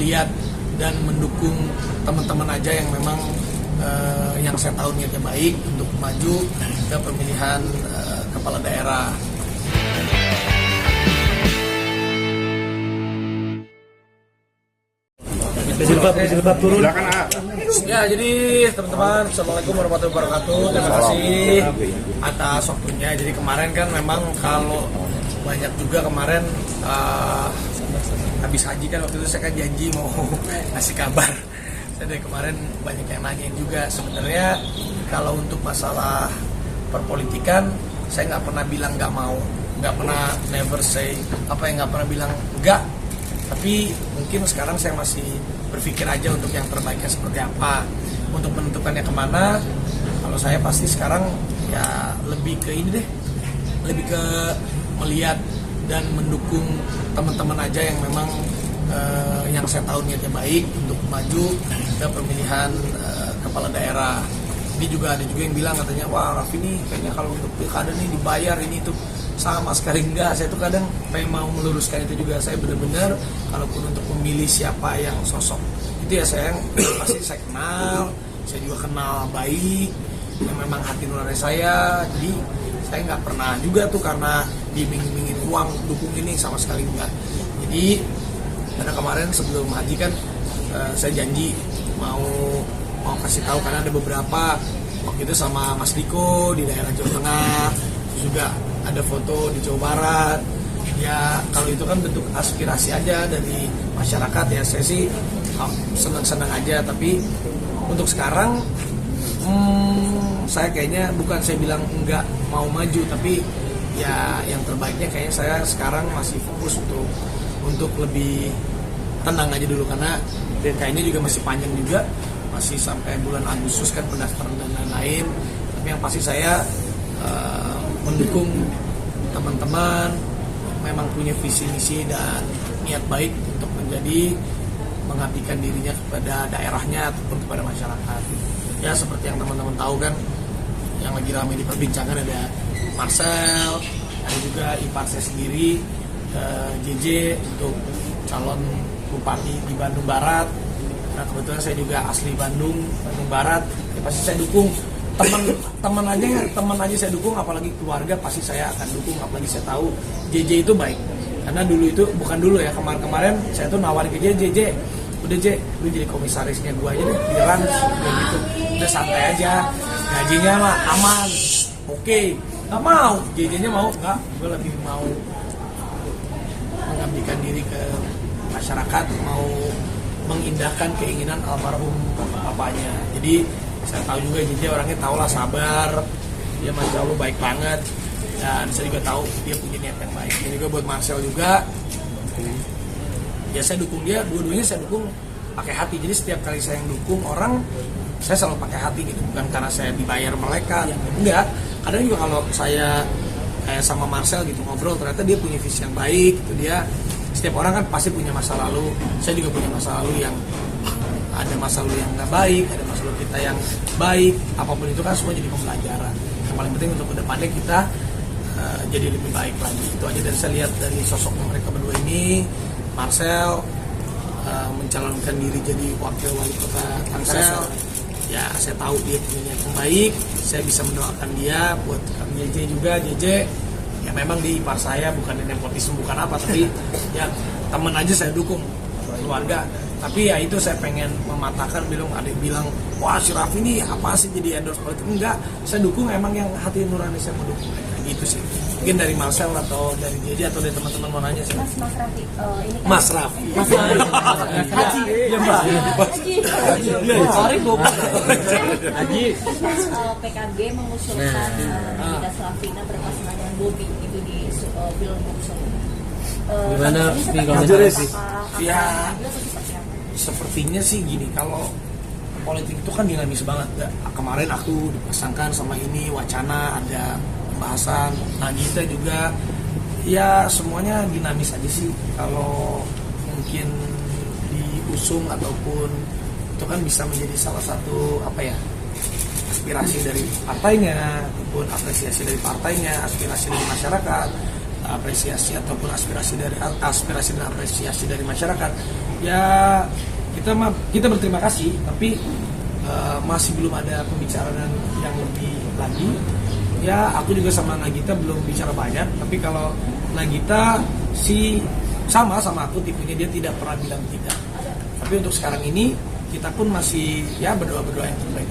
melihat dan mendukung teman-teman aja yang memang yang saya tahu niatnya baik untuk maju ke pemilihan kepala daerah. Silbab turun. Ya, jadi teman-teman, assalamualaikum warahmatullahi wabarakatuh. Terima kasih atas waktunya. Jadi kemarin kan memang kalau banyak juga kemarin habis haji kan waktu itu saya kan janji mau ngasih kabar. Saya dari kemarin banyak yang nanyain juga. Sebenarnya kalau untuk masalah perpolitikan saya nggak pernah bilang nggak mau, nggak pernah never say nggak pernah bilang enggak. Tapi mungkin sekarang saya masih berpikir aja untuk yang terbaiknya seperti apa, untuk menentukannya kemana. Kalau saya pasti sekarang ya lebih ke ini deh, lebih ke melihat dan mendukung teman-teman aja yang memang yang saya tahu niatnya baik untuk maju ke pemilihan kepala daerah. Ini juga ada juga yang bilang katanya, wah Raffi ini kayaknya kalau untuk pilkada nih dibayar ini itu. Sama sekali enggak. Saya tuh kadang mau meluruskan itu juga. Saya benar-benar kalaupun untuk memilih siapa yang sosok itu ya saya pasti saya kenal, saya juga kenal baik, yang memang hati nurani saya. Jadi saya nggak pernah juga tuh karena diiming-imingin uang dukung ini, sama sekali enggak. Jadi karena kemarin sebelum haji kan saya janji mau kasih tahu, karena ada beberapa waktu itu sama Mas Diko di daerah Jawa Tengah, juga ada foto di Jawa Barat. Ya kalau itu kan bentuk aspirasi aja dari masyarakat ya, saya sih senang-senang aja. Tapi untuk sekarang saya kayaknya bukan saya bilang enggak mau maju, tapi ya yang terbaiknya kayaknya saya sekarang masih fokus untuk lebih tenang aja dulu, karena kayaknya juga masih panjang juga, masih sampai bulan Agustus kan pendaftaran dan lain-lain. Tapi yang pasti saya mendukung teman-teman memang punya visi misi dan niat baik untuk mengabdikan dirinya kepada daerahnya ataupun kepada masyarakat. Ya seperti yang teman-teman tahu kan, yang lagi ramai diperbincangkan ada Marcel, ada juga ipar saya sendiri JJ untuk calon bupati di Bandung Barat. Nah kebetulan saya juga asli Bandung Barat, ya pasti saya dukung. Teman aja saya dukung, apalagi keluarga pasti saya akan dukung. Apalagi saya tahu JJ itu baik, karena dulu itu bukan dulu ya, kemarin saya tuh nawarin ke JJ, udah J, lu jadi komisarisnya gua aja deh di Rans, kayak gitu, udah santai aja, gajinya mah aman, oke. Nggak mau, JJ-nya mau nggak, gue lebih mau mengabdikan diri ke masyarakat, mau mengindahkan keinginan almarhum bapaknya. Jadi saya tahu juga JJ orangnya tahulah sabar, dia masya Allah baik banget, dan saya juga tahu dia punya niat yang baik. Dan juga buat Marcel juga, ya saya dukung dia, dua-duanya saya dukung pakai hati. Jadi setiap kali saya yang dukung orang, saya selalu pakai hati gitu, bukan karena saya dibayar mereka, enggak. Kadang juga kalau saya kayak sama Marcel gitu ngobrol, ternyata dia punya visi yang baik gitu. Dia setiap orang kan pasti punya masa lalu, saya juga punya masa lalu yang ada masa lalu yang nggak baik, ada masa lalu kita yang baik, apapun itu kan semua jadi pembelajaran. Yang paling penting untuk kedepannya kita jadi lebih baik lagi. Itu aja dari saya lihat dari sosok mereka berdua ini. Marcel mencalonkan diri jadi wakil wali kota Tangsel. Ya saya tahu dia punya niat yang baik, saya bisa mendoakan dia. Buat Kang JJ juga, JJ ya memang di ipar saya, bukan nepotisme, bukan apa, tapi ya teman aja saya dukung, keluarga. Tapi ya itu saya pengen mematahkan, ada yang bilang, wah si Raffi ini apa sih jadi endorse politik? Enggak, saya dukung emang yang hati nurani saya mau dukung. Gitu sih. Mungkin dari Marcel atau dari JJ atau dari teman-teman mau nanya sih. Mas Raffi, ini kan Mas Raffi. Haji. Ya Mbak. Sorry Bapak. Haji. Mas PKB mengusulkan Ida Slavina berpasangan dengan Bobi itu di film Bukso. Gimana nih kalau ya sepertinya sih gini, kalau politik itu kan dinamis banget. Kemarin aku dipasangkan sama ini, wacana ada pembahasan, Nagita juga, ya semuanya dinamis aja sih. Kalau mungkin diusung ataupun itu kan bisa menjadi salah satu aspirasi dari partainya ataupun apresiasi dari partainya, aspirasi dari masyarakat. apresiasi ataupun aspirasi dan apresiasi dari masyarakat, ya kita berterima kasih, tapi masih belum ada pembicaraan yang lebih lagi. Ya aku juga sama Nagita belum bicara banyak, tapi kalau Nagita sih sama aku tipenya, dia tidak pernah bilang tidak. Tapi untuk sekarang ini kita pun masih ya berdoa yang terbaik.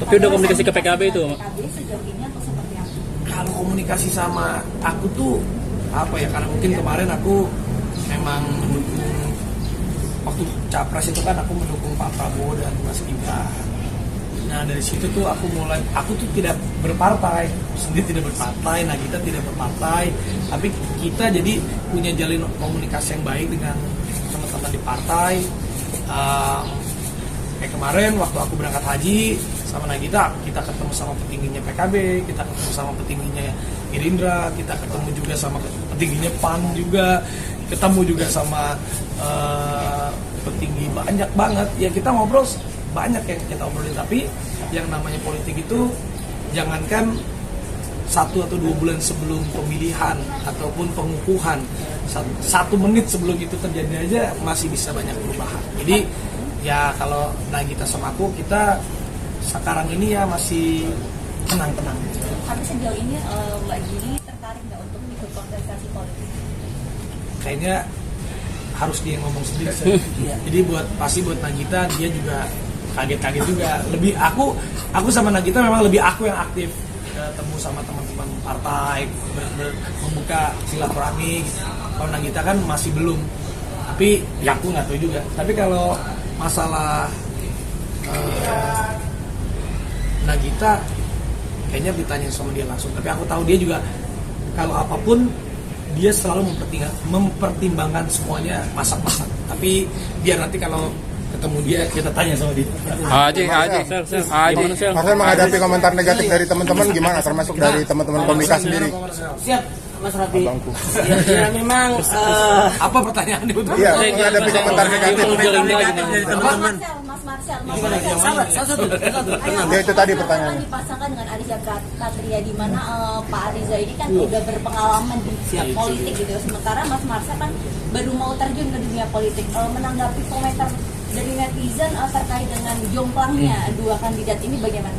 Tapi udah komunikasi ke PKB itu? PKB sejauh ini atau seperti apa? Kalau komunikasi sama aku tuh apa ya, karena mungkin kemarin aku memang mendukung, waktu capres itu kan aku mendukung Pak Prabowo dan Mas Gibran. Nah dari situ tuh aku tuh tidak berpartai, sendiri tidak berpartai, nah kita tidak berpartai, tapi kita jadi punya jalin komunikasi yang baik dengan teman-teman di partai. Kayak kemarin waktu aku berangkat haji sama Nagita, kita ketemu sama petingginya PKB, kita ketemu sama petingginya Gerindra, kita ketemu juga sama petingginya PAN juga, ketemu juga sama petinggi banyak banget. Ya kita ngobrol banyak yang kita obrolin, tapi yang namanya politik itu jangankan 1 atau 2 bulan sebelum pemilihan ataupun pengukuhan, 1 menit sebelum itu terjadi aja masih bisa banyak perubahan. Jadi ya kalau Nagita sama aku, kita sekarang ini ya masih tenang-tenang. Tapi sejauh ini Mbak Giri tertarik nggak untuk ikut kontestasi politik? Kayaknya harus dia yang ngomong sendiri. Jadi pasti buat Nagita, dia juga kaget-kaget juga. Lebih aku sama Nagita memang lebih aku yang aktif, ketemu sama teman-teman partai, membuka silaturahmi. Kalau Nagita kan masih belum, tapi ya aku nggak tahu juga. Tapi kalau masalah Nagita kayaknya ditanya sama dia langsung. Tapi aku tahu dia juga kalau apapun dia selalu mempertimbangkan semuanya, masak-masak. Tapi biar nanti kalau ketemu dia kita tanya sama dia. Haji. Marcel menghadapi komentar negatif dari teman-teman gimana, termasuk dari teman-teman komika sendiri? Siap, Mas Rafi. Ya memang Apa pertanyaannya itu? Iya, menghadapi komentar negatif. Mas Marcel. Ya, itu tadi pertanyaannya. Dipasangkan dengan Ariza Patria, di mana Pak Ariza ini kan udah berpengalaman di politik gitu. Sementara Mas Marcel kan baru mau terjun ke dunia politik. Menanggapi komentar dari netizen terkait dengan jomplangnya 2 kandidat ini bagaimana?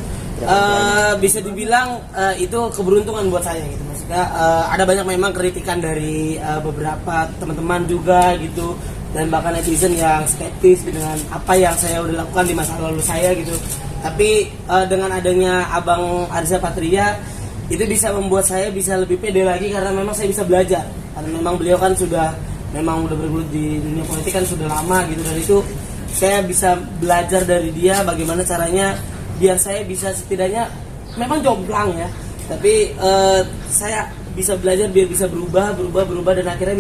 bisa dibilang itu keberuntungan buat saya gitu, maksudnya ada banyak memang kritikan dari beberapa teman-teman juga gitu, dan bahkan netizen yang skeptis dengan apa yang saya udah lakukan di masa lalu saya gitu. Tapi dengan adanya Abang Ariza Patria itu bisa membuat saya bisa lebih pede lagi, karena memang saya bisa belajar, karena memang beliau kan udah bergelut di dunia politik kan sudah lama gitu, dan itu saya bisa belajar dari dia bagaimana caranya biar saya bisa setidaknya memang jomplang ya, tapi saya bisa belajar biar bisa berubah dan akhirnya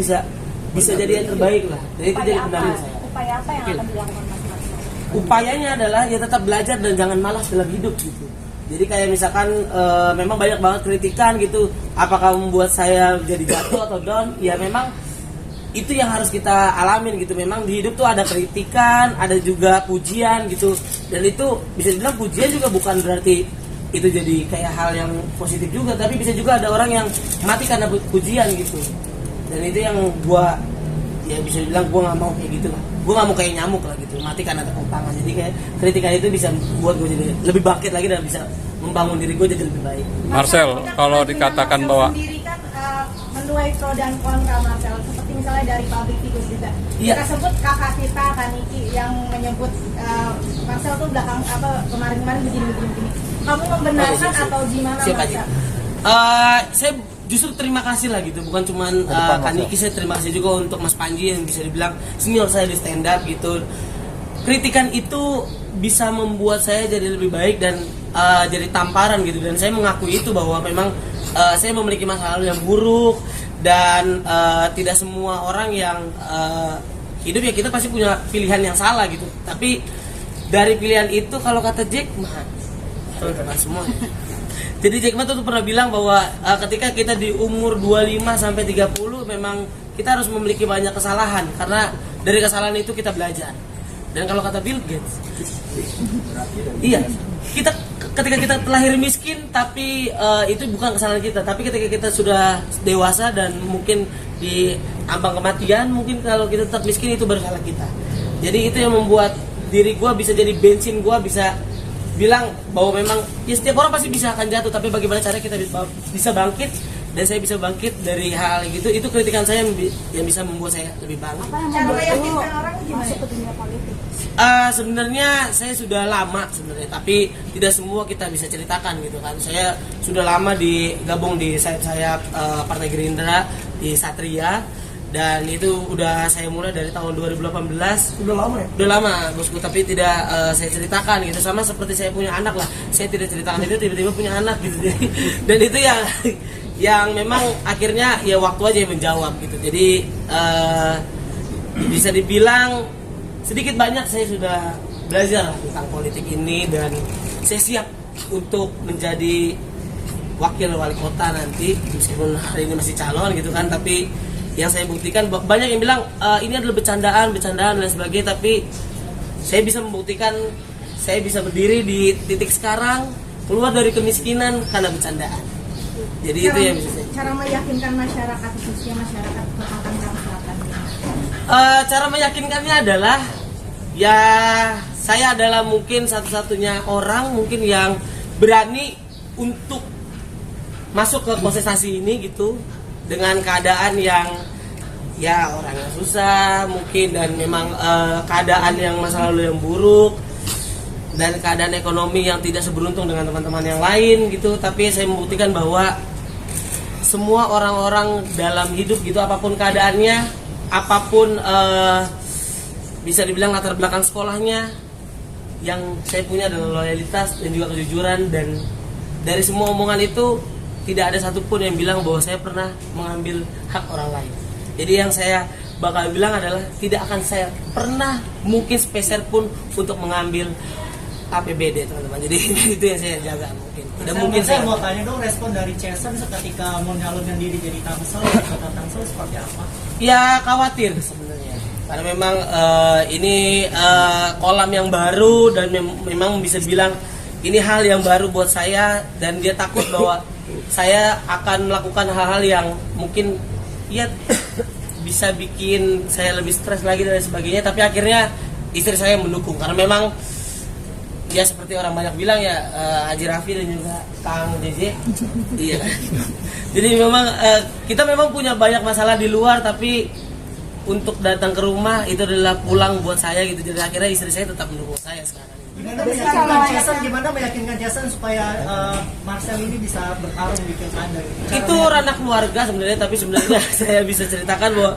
bisa jadi yang terbaik lah. Jadi itu jadi kendali saya. Upaya apa yang akan dilakukan Mas Marcel? Upayanya adalah ya tetap belajar dan jangan malas dalam hidup gitu. Jadi kayak misalkan memang banyak banget kritikan gitu, apakah membuat saya jadi jatuh atau down? Ya memang itu yang harus kita alamin gitu. Memang di hidup tuh ada kritikan, ada juga pujian gitu, dan itu bisa dibilang pujian juga bukan berarti itu jadi kayak hal yang positif juga, tapi bisa juga ada orang yang mati karena pujian gitu. Dan itu yang gua ya bisa dibilang gua nggak mau kayak gitu lah, gua nggak mau kayak nyamuk lah gitu, mati karena tepuk tangan. Jadi kayak kritikan itu bisa buat gua jadi lebih bangkit lagi dan bisa membangun diri gua jadi lebih baik. Marcel, kalau dikatakan bahwa sendiri kan menuai pro dan kontra Marcel, seperti misalnya dari public figure juga. Iya. Kita sebut Kakak Sita, Kak Niki yang menyebut Marcel tuh belakang kemarin-kemarin begini. Kamu membenarkan atau gimana Siapa aja? Marcel? Saya justru terima kasih lah gitu, bukan cuman Kak Niki, saya terima kasih juga untuk Mas Panji yang bisa dibilang senior saya di stand up gitu. Kritikan itu bisa membuat saya jadi lebih baik dan jadi tamparan gitu, dan saya mengakui itu bahwa memang saya memiliki masa lalu yang buruk, dan tidak semua orang yang hidup ya kita pasti punya pilihan yang salah gitu. Tapi dari pilihan itu kalau kata Jack Ma, semua. Jadi Jack Ma tuh pernah bilang bahwa ketika kita di umur 25 sampai 30 memang kita harus memiliki banyak kesalahan, karena dari kesalahan itu kita belajar. Dan kalau kata Bill Gates, iya, kita ketika kita terlahir miskin, tapi itu bukan kesalahan kita. Tapi ketika kita sudah dewasa dan mungkin di ambang kematian, mungkin kalau kita tetap miskin itu baru salah kita. Jadi itu yang membuat diri gue bisa jadi bensin, gue bisa bilang bahwa memang ya setiap orang pasti bisa akan jatuh, tapi bagaimana caranya kita bisa bangkit, dan saya bisa bangkit dari hal gitu. Itu kritikan saya yang bisa membuat saya lebih bangkit. Cara meyakinkan orang gimana? Masuk ke dunia politik. Sebenarnya saya sudah lama sebenarnya, tapi tidak semua kita bisa ceritakan gitu kan. Saya sudah lama digabung di sayap Partai Gerindra di Satria, dan itu udah saya mulai dari tahun 2018. Udah lama ya? Udah lama bosku, tapi tidak saya ceritakan gitu. Sama seperti saya punya anak lah, saya tidak ceritakan itu, tiba-tiba punya anak gitu. Dan itu yang memang akhirnya ya waktu aja yang menjawab gitu. Jadi bisa dibilang sedikit banyak saya sudah belajar tentang politik ini, dan saya siap untuk menjadi wakil wali kota nanti, meskipun hari ini masih calon gitu kan. Tapi yang saya buktikan, banyak yang bilang ini adalah bercandaan dan sebagainya, tapi saya bisa membuktikan saya bisa berdiri di titik sekarang, keluar dari kemiskinan karena bercandaan. Jadi itu yang bisa saya. Cara meyakinkan masyarakat, khususnya masyarakat tentang Tangerang Selatan. Cara meyakinkannya adalah ya saya adalah mungkin satu-satunya orang mungkin yang berani untuk masuk ke kontestasi ini gitu, dengan keadaan yang ya orangnya susah mungkin, dan memang keadaan yang masa lalu yang buruk, dan keadaan ekonomi yang tidak seberuntung dengan teman-teman yang lain gitu. Tapi saya membuktikan bahwa semua orang-orang dalam hidup gitu, apapun keadaannya, apapun bisa dibilang latar belakang sekolahnya, yang saya punya adalah loyalitas dan juga kejujuran. Dan dari semua omongan itu tidak ada satupun yang bilang bahwa saya pernah mengambil hak orang lain. Jadi yang saya bakal bilang adalah tidak akan saya pernah mungkin sepeser pun untuk mengambil APBD, teman-teman. Jadi itu yang saya jaga mungkin. Tidak mungkin saya mau tanya dong, respon dari Jason ketika mau nyalonkan diri jadi Tangsel, kota Tangsel seperti apa? Ya khawatir sebenarnya, karena memang ini kolam yang baru, dan memang bisa bilang ini hal yang baru buat saya, dan dia takut bahwa saya akan melakukan hal-hal yang mungkin ya bisa bikin saya lebih stres lagi dan sebagainya. Tapi akhirnya istri saya mendukung, karena memang ya seperti orang banyak bilang ya, Haji Raffi dan juga Kang JJ. Iya. Jadi memang kita memang punya banyak masalah di luar, tapi untuk datang ke rumah itu adalah pulang buat saya gitu. Jadi akhirnya istri saya tetap mendukung saya sekarang. Gimana meyakinkan Jason supaya Marcel ini bisa bertarung di pilkada? Itu ranah keluarga sebenarnya, tapi sebenarnya saya bisa ceritakan bahwa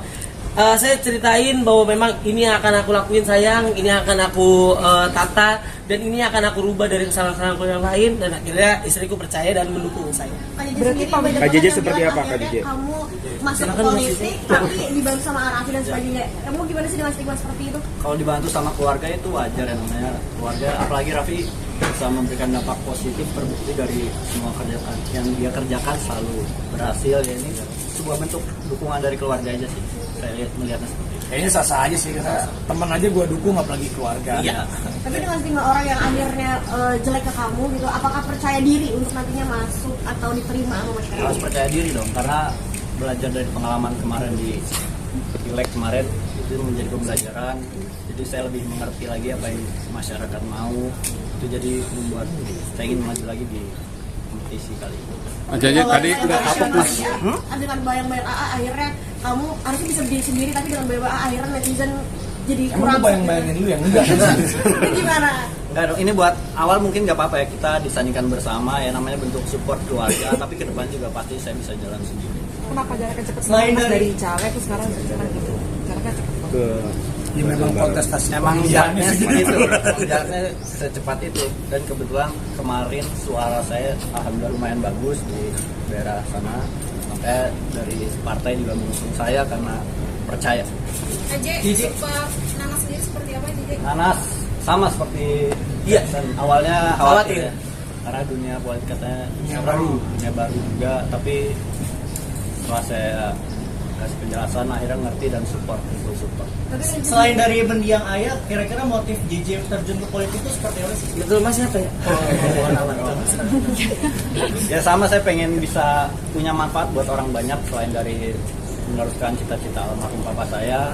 saya ceritain bahwa memang ini akan aku lakuin sayang, ini akan aku tata, dan ini akan aku rubah dari kesalahan-kesalahanku yang lain. Dan akhirnya istriku percaya dan mendukung saya. Berarti Kak JJ seperti apa, Kak JJ? Kamu masuk politik tapi dibantu sama Arafi dan sebagainya. Kamu gimana sih dengan stigma seperti itu? Kalau dibantu sama keluarga itu wajar ya, namanya keluarga. Apalagi Raffi bisa memberikan dampak positif, terbukti dari semua kerjaan yang dia kerjakan selalu berhasil ya. Ini sebuah bentuk dukungan dari keluarga aja sih, saya melihatnya seperti itu. Kayaknya sah-sah aja sih, karena teman aja gue dukung, apalagi keluarga. Iya. Tapi dengan stigma orang yang akhirnya jelek ke kamu gitu, apakah percaya diri untuk nantinya masuk atau diterima sama masyarakat? Harus percaya diri dong, karena belajar dari pengalaman kemarin di pileg kemarin itu menjadi pembelajaran. Jadi saya lebih mengerti lagi apa yang masyarakat mau. Itu jadi membuat saya ingin maju lagi di kompetisi kali ini. Jadi tadi udah apa Mas? Dengan bayang-bayang AA akhirnya kamu harusnya bisa berdiri sendiri, tapi dengan bayang-bayang AA akhirnya netizen jadi Emang kurang. gue bayang-bayangin lu yang enggak? Itu gimana? Enggak dong, ini buat awal mungkin nggak apa-apa ya, kita disandingkan bersama ya, namanya bentuk support keluarga. Tapi ke depan juga pasti saya bisa jalan sendiri. Kenapa jaraknya cepet Selain banget dari- dari caleg terus sekarang cepat gitu? Jaraknya cepet banget. Ke Ya memang kontestasi Emang jaraknya sih seperti itu, gitu. jaraknya secepat itu. Dan kebetulan kemarin suara saya alhamdulillah lumayan bagus di daerah sana. Makanya dari partai juga mengusung saya karena percaya. Aja, nama sendiri seperti apa Jj? Nanas sama seperti Iya. dan awalnya Khawatir. khawatir ya, karena dunia politik katanya dunia baru juga, tapi setelah saya kasih penjelasan, akhirnya ngerti dan support. Selain dari mendiang ayat, kira-kira motif JJ terjun ke politik itu seperti apa sih? Betul Mas siapa ya? Ya sama, saya pengen bisa punya manfaat buat orang banyak selain dari meneruskan cita-cita almarhum papa saya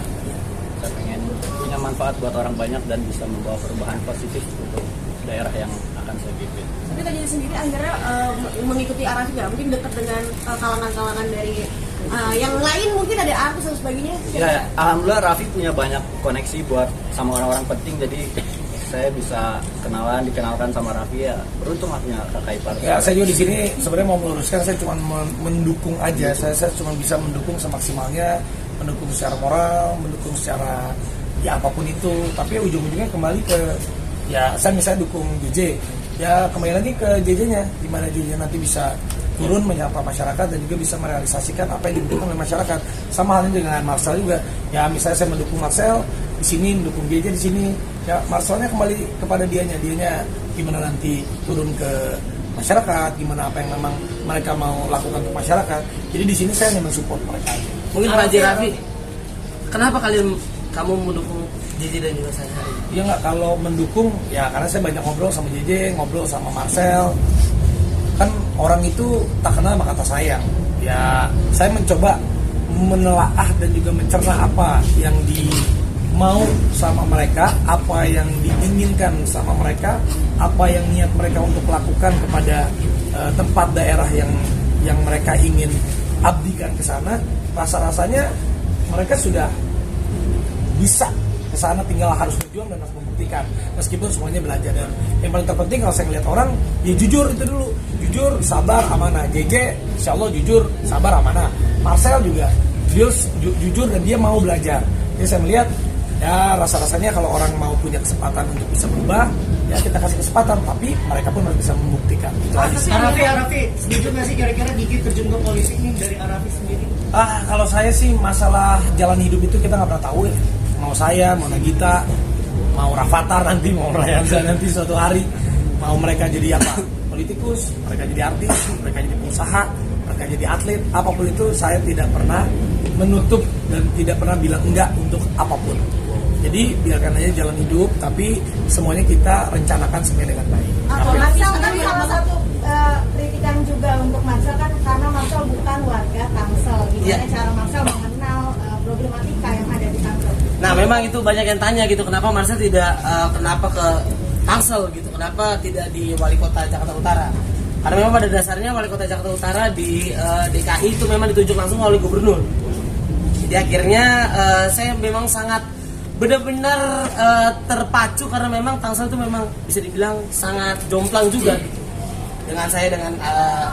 pengen punya manfaat buat orang banyak dan bisa membawa perubahan positif untuk daerah yang akan saya pimpin. Tapi tadi sendiri akhirnya mengikuti arah juga, mungkin dekat dengan kalangan-kalangan dari yang lain, mungkin ada artis dan sebagainya. Ya, alhamdulillah Raffi punya banyak koneksi buat sama orang-orang penting, jadi saya bisa dikenalkan sama Raffi, ya beruntung lah punya kakak ipar. Ya, saya juga di sini sebenarnya mau meluruskan, saya cuma mendukung aja. Saya cuma bisa mendukung semaksimalnya, mendukung secara moral, mendukung secara ya apapun itu. Tapi ujung-ujungnya kembali ke ya saya misalnya dukung JJ, ya kembali lagi ke JJ-nya, gimana JJ nanti bisa turun menyapa masyarakat dan juga bisa merealisasikan apa yang dibutuhkan oleh masyarakat. Sama halnya dengan Marcel juga. Ya misalnya saya mendukung Marcel di sini, mendukung JJ di sini. Ya Marcelnya kembali kepada dianya gimana nanti turun ke masyarakat, gimana apa yang memang mereka mau lakukan untuk masyarakat. Jadi di sini saya hanya mensupport mereka. Mungkin Pak Raffi, kenapa kamu mendukung JJ dan juga saya? Ya nggak, kalau mendukung ya karena saya banyak ngobrol sama JJ, ngobrol sama Marcel. Kan orang itu tak kenal sama kata sayang. Ya saya mencoba menelaah dan juga mencerna apa yang mau sama mereka, apa yang diinginkan sama mereka, apa yang niat mereka untuk lakukan kepada tempat daerah yang mereka ingin abdikan ke sana. Rasa-rasanya mereka sudah bisa ke sana, tinggal harus berjuang dan harus membuktikan. Meskipun semuanya belajar, dan yang paling terpenting kalau saya melihat orang, ya jujur itu dulu, jujur, sabar, amanah. JJ, insya Allah jujur, sabar, amanah. Marcel juga jujur dan dia mau belajar. Jadi saya melihat ya rasa-rasanya kalau orang mau punya kesempatan untuk bisa berubah, ya kita kasih kesempatan, tapi mereka pun harus bisa membuktikan. Itu aja sih. Arafi, setuju nggak sih kira-kira Diki terjun ke politik nih dari Arafi sendiri? Kalau saya sih masalah jalan hidup itu kita nggak pernah tahu ya. Mau saya, mau Nagita, mau Rafathar nanti, mau Rayanza nanti suatu hari, mau mereka jadi apa? Politikus, mereka jadi artis, mereka jadi pengusaha, mereka jadi atlet, apapun itu saya tidak pernah menutup dan tidak pernah bilang enggak untuk apapun. Jadi biarkan aja jalan hidup, tapi semuanya kita rencanakan semuanya dengan baik. Marcel kan salah satu kritikan juga untuk Marcel kan karena Marcel bukan warga Tangsel. Gimana cara Marcel mengenal problematika yang ada di Tangsel? Nah, memang itu banyak yang tanya gitu, kenapa Marcel tidak kenapa ke Tangsel gitu, kenapa tidak di Wali Kota Jakarta Utara? Karena memang pada dasarnya Wali Kota Jakarta Utara di DKI itu memang ditunjuk langsung oleh gubernur. Jadi akhirnya saya memang sangat benar-benar terpacu karena memang Tangsel itu memang bisa dibilang sangat jomplang juga gitu. Dengan saya dengan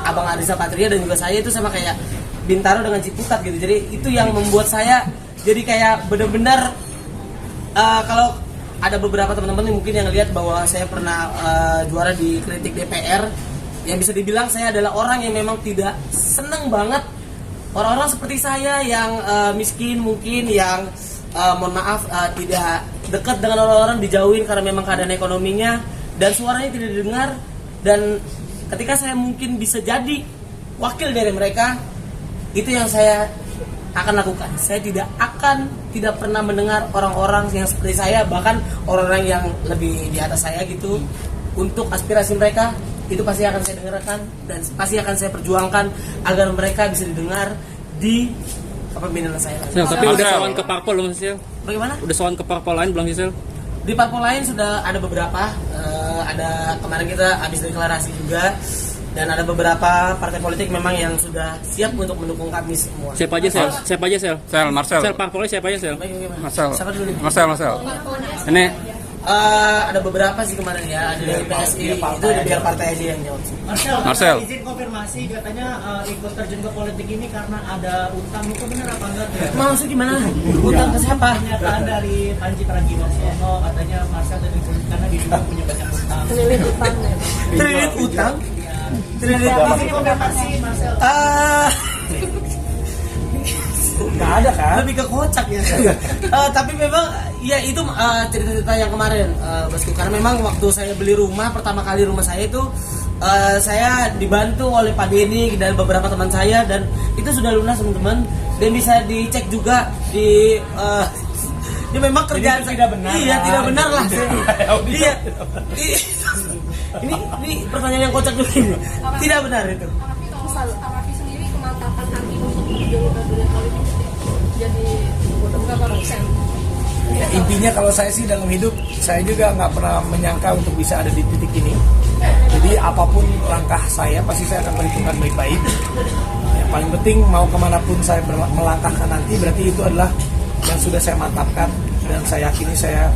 Abang Arisa Patria dan juga saya itu sama kayak Bintaro dengan Ciputat gitu. Jadi itu yang membuat saya jadi kayak benar-benar kalau ada beberapa teman-teman yang mungkin yang lihat bahwa saya pernah juara di kritik DPR, yang bisa dibilang saya adalah orang yang memang tidak seneng banget orang-orang seperti saya yang miskin mungkin, yang mohon maaf tidak dekat dengan orang-orang, dijauhin karena memang keadaan ekonominya dan suaranya tidak didengar. Dan ketika saya mungkin bisa jadi wakil dari mereka, itu yang saya akan lakukan. Saya tidak pernah mendengar orang-orang yang seperti saya, bahkan orang-orang yang lebih di atas saya gitu, untuk aspirasi mereka itu pasti akan saya dengarkan dan pasti akan saya perjuangkan agar mereka bisa didengar di kepemimpinan saya. Tapi udah sowan ke parpol belum sih? Bagaimana? Udah sowan ke parpol lain belum sih? Di parpol lain sudah ada beberapa, ada kemarin kita habis deklarasi juga. Dan ada beberapa partai politik memang yang sudah siap untuk mendukung kami semua. Siapa aja Sel? Siapa aja Sel? Marcel. Sel parpolnya siapa aja Sel? Marcel. Siapa dulu nih? Marcel. Ini Ada beberapa sih kemarin ya, ada dari PSI, itu biar partai aja yang jawab. Marcel. Izin konfirmasi, katanya ikut terjun ke politik ini karena ada utang, itu benar apa enggak? Maksud gimana? Utang ke siapa? Pernyataan dari Panji Pragiwaksono katanya Marcel terjun politik karena diduga punya banyak utang. Terlilit utang? Izin konfirmasi Marcel. Nggak ada kan? Lebih ke kocak ya. Tapi memang ya itu cerita-cerita yang kemarin bosku, karena memang waktu saya beli rumah pertama kali, rumah saya itu saya dibantu oleh Pak Denny dan beberapa teman saya, dan itu sudah lunas teman-teman. dan bisa dicek juga di ini memang kerjaan saya tidak benar. Iya, tidak benar lah. Iya. Ini pertanyaan yang kocak juga ini. Tidak benar itu. Rafi sendiri kemantapan hati untuk menjadi dunia politik jadi berapa persen? Ya, intinya kalau saya sih dalam hidup, saya juga nggak pernah menyangka untuk bisa ada di titik ini. Jadi apapun langkah saya, pasti saya akan perhitungkan baik-baik. Yang paling penting mau kemanapun saya melangkahkan nanti, berarti itu adalah yang sudah saya mantapkan dan saya yakini saya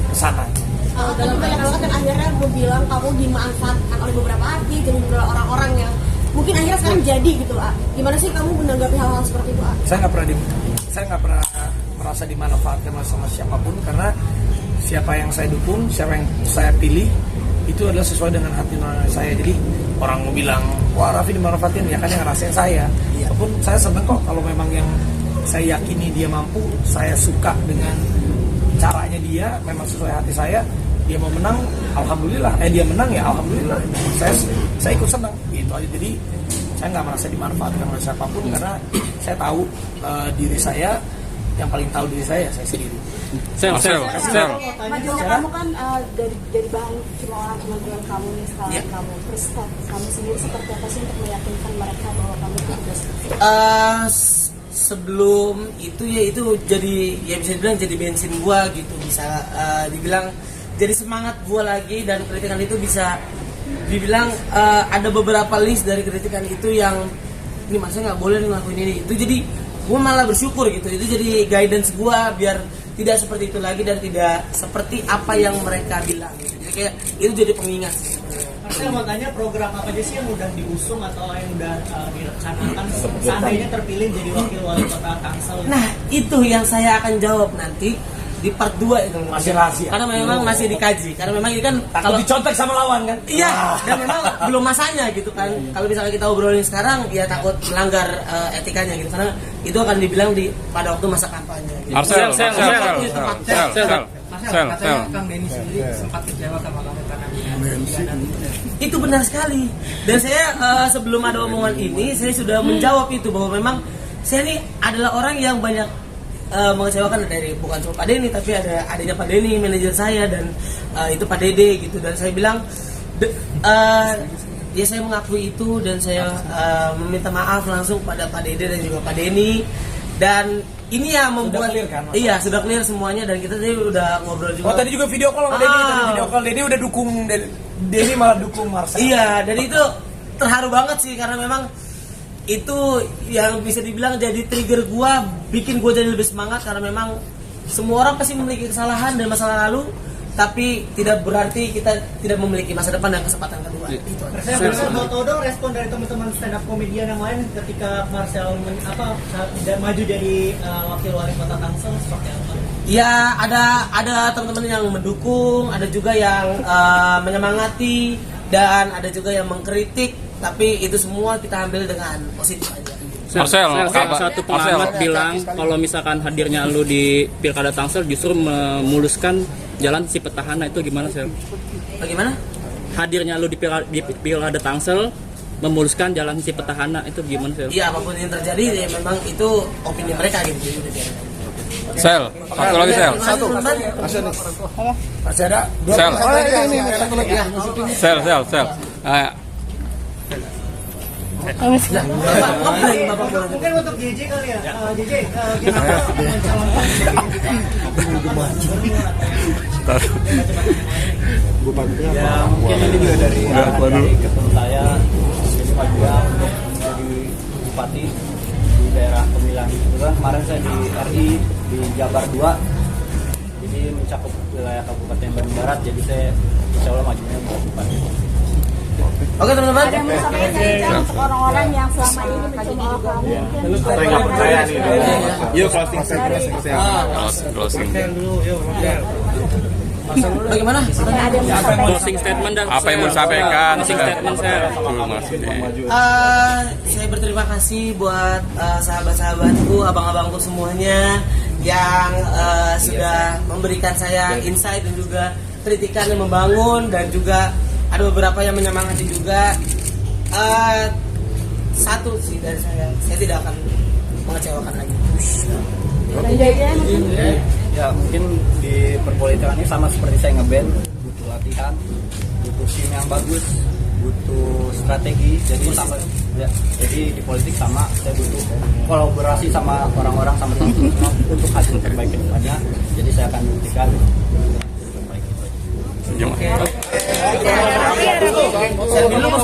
kesana. Dalam banyak hal kan akhirnya gue bilang kamu dimanfaatkan oleh beberapa artis dan beberapa orang-orang yang mungkin akhirnya sekarang jadi gitu lah. Gimana sih kamu menanggapi hal-hal seperti itu? Saya nggak pernah merasa dimanfaatkan sama siapapun, karena siapa yang saya dukung, siapa yang saya pilih itu adalah sesuai dengan hati nurani saya. Jadi orang mau bilang wah Raffi dimanfaatin, ya kan yang ngerasain saya. Walaupun saya seneng kok kalau memang yang saya yakini dia mampu, saya suka dengan caranya dia, memang sesuai hati saya. Dia mau menang, alhamdulillah. Dia menang ya alhamdulillah. Saya ikut senang gitu aja. Jadi saya nggak merasa dimanfaatkan oleh siapapun, karena saya tahu diri saya, yang paling tahu diri saya sendiri. Sel. Majunya kamu kan dari bahan cuma orang teman-teman kamu nih sekarang kamu. Terus kamu sendiri seperti apa sih untuk meyakinkan mereka bahwa kamu itu sudah seperti sebelum itu ya itu jadi ya bisa dibilang jadi bensin gua gitu, bisa dibilang jadi semangat gua lagi. Dan kritikan itu bisa dibilang ada beberapa list dari kritikan itu yang ini maksudnya nggak boleh ngelakuin ini itu, jadi gua malah bersyukur gitu. Itu jadi guidance gua biar tidak seperti itu lagi dan tidak seperti apa yang mereka bilang gitu. Jadi kayak itu jadi pengingat sih. Saya mau tanya program apa aja sih yang udah diusung atau yang udah direncanakan seandainya terpilih jadi wakil wali kota Tangsel? Nah itu yang saya akan jawab nanti di part 2 itu. Masih rahasia. Karena memang masih dikaji. Karena memang ini kan kalau dicontek sama lawan kan? Iya. Dan memang belum masanya gitu kan. Kalau misalnya kita obrolin sekarang, ya takut melanggar etikanya gitu. Karena itu akan dibilang pada waktu masa kampanye. Gitu. Kang Denny sendiri sempat kecewa sama kamu karena itu benar sekali. Dan saya sebelum ada omongan ini, saya sudah menjawab itu bahwa memang saya ini adalah orang yang banyak mengecewakan dari bukan cuma Pak Denny, tapi ada adanya Pak Denny, manajer saya, dan itu Pak Dede gitu. Dan saya bilang ya saya mengakui itu dan saya meminta maaf langsung pada Pak Dede dan juga Pak Denny. Dan ini yang membuat sudah clear, kan? Iya sudah clear semuanya, dan kita tadi udah ngobrol juga. Oh tadi juga video call sama Denny, video call Denny udah dukung, Denny malah dukung Marcel. Iya, dan itu terharu banget sih karena memang itu yang bisa dibilang jadi trigger gua, bikin gua jadi lebih semangat. Karena memang semua orang pasti memiliki kesalahan dan masa lalu, tapi tidak berarti kita tidak memiliki masa depan dan kesempatan kedua. Itu aja. Saya mau tahu dong respon dari teman-teman stand up komedian yang lain ketika Marcel maju jadi wakil wali kota Tangsel seperti apa? Ya ada teman-teman yang mendukung, ada juga yang menyemangati, dan ada juga yang mengkritik. Tapi itu semua kita ambil dengan positif aja. Satu pengamat bilang kalau misalkan hadirnya lu di Pilkada Tangsel justru memuluskan jalan si petahana, itu gimana Sel? Bagaimana? Hadirnya lu di Pilkada Tangsel memuluskan jalan si petahana, itu gimana Sel? Iya, apapun yang terjadi ya memang itu opini mereka gitu. Sel, satu lagi Sel. Masih ada dua. Sel. Satu lagi. Sel. Mungkin untuk JJ kali ya. JJ gimana Ya mungkin ini juga dari ketemu saya juga untuk jadi bupati di daerah pemilihan itu kan. Kemarin saya di RI di Jabar 2, jadi mencakup wilayah Kabupaten Bandung Barat, jadi saya insya Allah majunya untuk bupati. Oke teman-teman. Ada yang mau sampaikan untuk orang-orang yang selama ini mencoba kamu Yuk closing. Bagaimana? Closing statement dan Apa yang mau disampaikan? Closing statement Sel. Saya berterima kasih buat sahabat-sahabatku, abang-abangku semuanya yang sudah memberikan saya insight dan juga kritikan yang membangun, dan juga ada beberapa yang menyemangati juga. Satu sih dari saya tidak akan mengecewakan lagi. Ya mungkin di perpolitikan ini sama seperti saya ngeband, butuh latihan, butuh tim yang bagus, butuh strategi. Jadi sama ya, jadi di politik sama saya butuh kolaborasi sama orang-orang, sama teman-teman untuk hasil terbaik ke depannya. Jadi saya akan buktikan terbaik itu aja. Saya dulu, Mas.